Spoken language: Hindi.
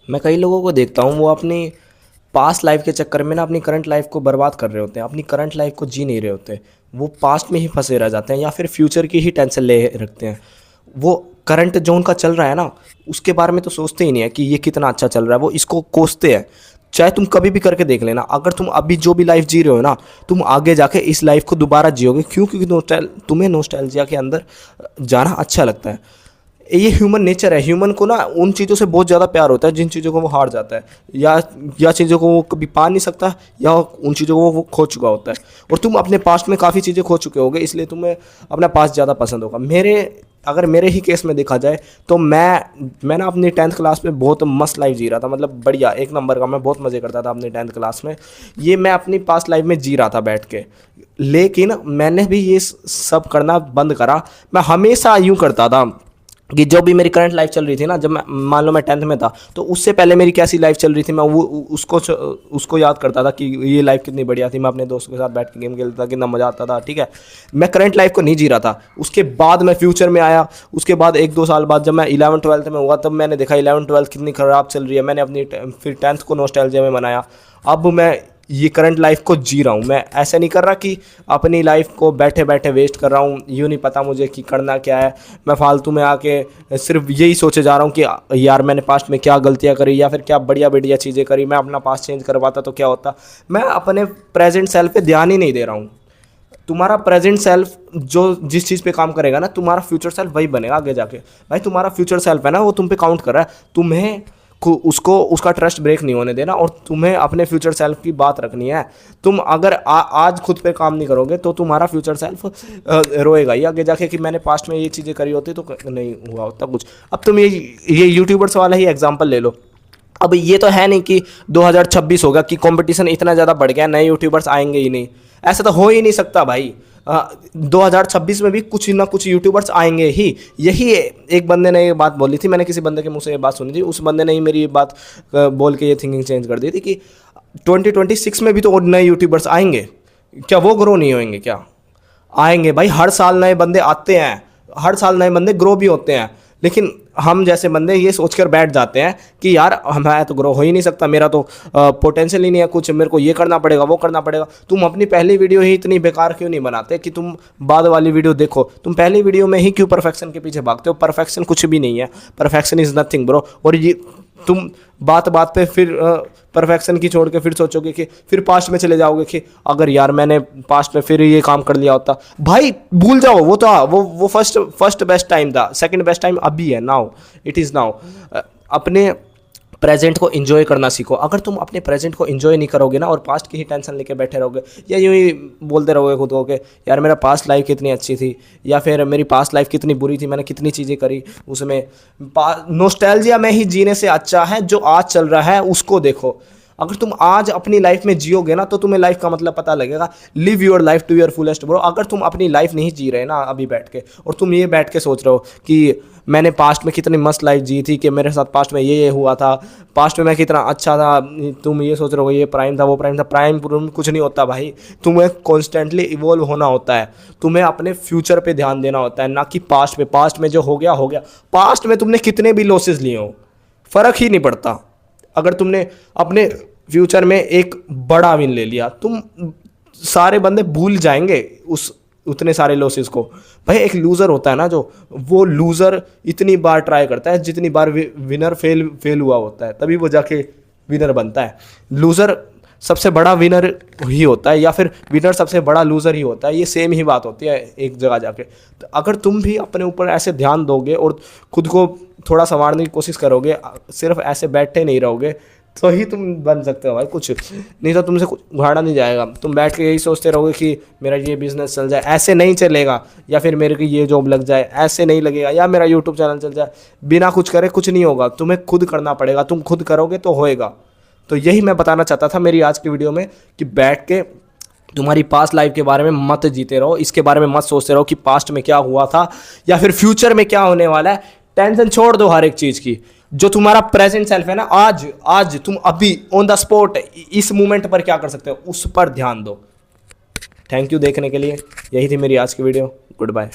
मैं कई लोगों को देखता हूँ, वो अपनी पास्ट लाइफ के चक्कर में ना अपनी करंट लाइफ को बर्बाद कर रहे होते हैं, अपनी करंट लाइफ को जी नहीं रहे होते। वो पास्ट में ही फंसे रह जाते हैं या फिर फ्यूचर की ही टेंशन ले रखते हैं। वो करंट जो उनका चल रहा है ना, उसके बारे में तो सोचते ही नहीं है कि ये कितना अच्छा चल रहा है, वो इसको कोसते हैं। चाहे तुम कभी भी करके देख लेना, अगर तुम अभी जो भी लाइफ जी रहे हो ना, तुम आगे जाके इस लाइफ को दोबारा जियोगे। क्यों? क्योंकि तुम्हें नोस्टैल्जिया के अंदर जाना अच्छा लगता है। ये ह्यूमन नेचर है। ह्यूमन को ना उन चीज़ों से बहुत ज़्यादा प्यार होता है जिन चीज़ों को वो हार जाता है, या चीज़ों को वो कभी पा नहीं सकता, या उन चीज़ों को वो खो चुका होता है। और तुम अपने पास्ट में काफ़ी चीज़ें खो चुके होगे, इसलिए तुम्हें अपना पास्ट ज़्यादा पसंद होगा। अगर मेरे ही केस में देखा जाए तो मैं ना अपनी 10th क्लास में बहुत मस्त लाइफ जी रहा था, मतलब बढ़िया एक नंबर का। मैं बहुत मज़े करता था अपनी 10th क्लास में। ये मैं अपनी पास्ट लाइफ में जी रहा था बैठ के। लेकिन मैंने भी ये सब करना बंद करा। मैं हमेशा यूँ करता था कि जो भी मेरी करंट लाइफ चल रही थी ना, जब मैं मान लो मैं 10th में था, तो उससे पहले मेरी कैसी लाइफ चल रही थी, मैं वो उसको याद करता था कि ये लाइफ कितनी बढ़िया थी। मैं अपने दोस्तों के साथ बैठ के गेम खेलता था, कितना मज़ा आता था। ठीक है, मैं करंट लाइफ को नहीं जी रहा था। उसके बाद मैं फ्यूचर में आया। उसके बाद 1-2 साल बाद जब मैं 11th-12th में हुआ, तब मैंने देखा 11th-12th कितनी ख़राब चल रही है। मैंने अपनी फिर 10th को नॉस्टैल्जिया में मनाया। अब मैं ये करंट लाइफ को जी रहा हूँ। मैं ऐसा नहीं कर रहा कि अपनी लाइफ को बैठे बैठे वेस्ट कर रहा हूँ। यूँ नहीं पता मुझे कि करना क्या है। मैं फालतू में आके सिर्फ यही सोचे जा रहा हूँ कि यार मैंने पास्ट में क्या गलतियाँ करी या फिर क्या बढ़िया बढ़िया चीज़ें करी। मैं अपना पास्ट चेंज करवाता तो क्या होता। मैं अपने प्रेजेंट सेल्फ पे ध्यान ही नहीं दे रहा हूँ। तुम्हारा प्रेजेंट सेल्फ जो जिस चीज़ पे काम करेगा ना, तुम्हारा फ्यूचर सेल्फ वही बनेगा आगे जाके। भाई तुम्हारा फ्यूचर सेल्फ है ना, वो तुम पे काउंट कर रहा है। तुम्हें उसका ट्रस्ट ब्रेक नहीं होने देना, और तुम्हें अपने फ्यूचर सेल्फ की बात रखनी है। तुम अगर आज खुद पे काम नहीं करोगे तो तुम्हारा फ्यूचर सेल्फ रोएगा ही आगे जाके कि मैंने पास्ट में ये चीज़ें करी होती तो नहीं हुआ होता कुछ। अब तुम ये यूट्यूबर्स वाला ही एग्जाम्पल ले लो। अब ये तो है नहीं कि 2026 होगा कि कंपटीशन इतना ज़्यादा बढ़ गया, नए यूट्यूबर्स आएंगे ही नहीं। ऐसा तो हो ही नहीं सकता भाई। 2026 में भी कुछ ना कुछ यूट्यूबर्स आएंगे ही। यही एक बंदे ने ये बात बोली थी, मैंने किसी बंदे के मुंह से ये बात सुनी थी। उस बंदे ने ही मेरी ये बात बोल के ये थिंकिंग चेंज कर दी थी कि 2026 में भी तो नए यूट्यूबर्स आएंगे। क्या वो ग्रो नहीं होंगे? क्या आएंगे भाई। हर साल नए बंदे आते हैं, हर साल नए बंदे ग्रो भी होते हैं। लेकिन हम जैसे बंदे ये सोचकर बैठ जाते हैं कि यार मैं तो ग्रो हो ही नहीं सकता, मेरा तो पोटेंशियल ही नहीं है कुछ, मेरे को ये करना पड़ेगा वो करना पड़ेगा। तुम अपनी पहली वीडियो ही इतनी बेकार क्यों नहीं बनाते कि तुम बाद वाली वीडियो देखो? तुम पहली वीडियो में ही क्यों परफेक्शन के पीछे भागते हो? परफेक्शन कुछ भी नहीं है, परफेक्शन इज़ नथिंग ब्रो। और ये तुम बात बात पे फिर परफेक्शन की छोड़ के फिर सोचोगे कि फिर पास्ट में चले जाओगे कि अगर यार मैंने पास्ट में फिर ये काम कर लिया होता। भाई भूल जाओ, वो तो वो फर्स्ट बेस्ट टाइम था, सेकंड बेस्ट टाइम अभी है, नाउ इट इज़ नाउ। अपने प्रेजेंट को एंजॉय करना सीखो। अगर तुम अपने प्रेजेंट को एंजॉय नहीं करोगे ना, और पास्ट की ही टेंशन लेके बैठे रहोगे, या यूँ ही बोलते रहोगे खुद को कि यार मेरा पास्ट लाइफ कितनी अच्छी थी, या फिर मेरी पास्ट लाइफ कितनी बुरी थी, मैंने कितनी चीज़ें करी उसमें, नॉस्टैल्जिया में ही जीने से अच्छा है जो आज चल रहा है उसको देखो। अगर तुम आज अपनी लाइफ में जियोगे ना, तो तुम्हें लाइफ का मतलब पता लगेगा। Live your life to your fullest bro. अगर तुम अपनी लाइफ नहीं जी रहे ना अभी बैठ के, और तुम ये बैठ के सोच रहे हो कि मैंने पास्ट में कितनी मस्त लाइफ जी थी, कि मेरे साथ पास्ट में ये हुआ था, पास्ट में मैं कितना अच्छा था, तुम ये सोच रहे हो ये प्राइम था वो प्राइम था। प्राइम कुछ नहीं होता भाई। तुम्हें कॉन्स्टेंटली इवॉल्व होना होता है। तुम्हें अपने फ्यूचर पे ध्यान देना होता है, ना कि पास्ट में। पास्ट में जो हो गया हो गया। पास्ट में तुमने कितने भी लॉसेस लिए हो, फ़र्क ही नहीं पड़ता। अगर तुमने अपने फ्यूचर में एक बड़ा विन ले लिया, तुम सारे बंदे भूल जाएंगे उतने सारे लॉसेस को। भाई एक लूज़र होता है ना, जो वो लूज़र इतनी बार ट्राई करता है जितनी बार विनर फेल हुआ होता है, तभी वो जाके विनर बनता है। लूज़र सबसे बड़ा विनर ही होता है, या फिर विनर सबसे बड़ा लूज़र ही होता है। ये सेम ही बात होती है एक जगह जाके। तो अगर तुम भी अपने ऊपर ऐसे ध्यान दोगे और खुद को थोड़ा संवारने की कोशिश करोगे, सिर्फ ऐसे बैठे नहीं रहोगे, तो ही तुम बन सकते हो भाई कुछ। नहीं तो तुमसे कुछ उखाड़ा नहीं जाएगा। तुम बैठ के यही सोचते रहोगे कि मेरा ये बिज़नेस चल जाए, ऐसे नहीं चलेगा। या फिर मेरे को ये जॉब लग जाए, ऐसे नहीं लगेगा। या मेरा यूट्यूब चैनल चल जाए, बिना कुछ करे कुछ नहीं होगा। तुम्हें खुद करना पड़ेगा। तुम खुद करोगे तो होएगा। तो यही मैं बताना चाहता था मेरी आज की वीडियो में, कि बैठ के तुम्हारी पास्ट लाइफ के बारे में मत जीते रहो, इसके बारे में मत सोचते रहो कि पास्ट में क्या हुआ था या फिर फ्यूचर में क्या होने वाला है। टेंशन छोड़ दो हर एक चीज़ की। जो तुम्हारा प्रेजेंट सेल्फ है ना, आज तुम अभी ऑन द स्पॉट इस मोमेंट पर क्या कर सकते हो, उस पर ध्यान दो। थैंक यू देखने के लिए। यही थी मेरी आज की वीडियो। Good bye.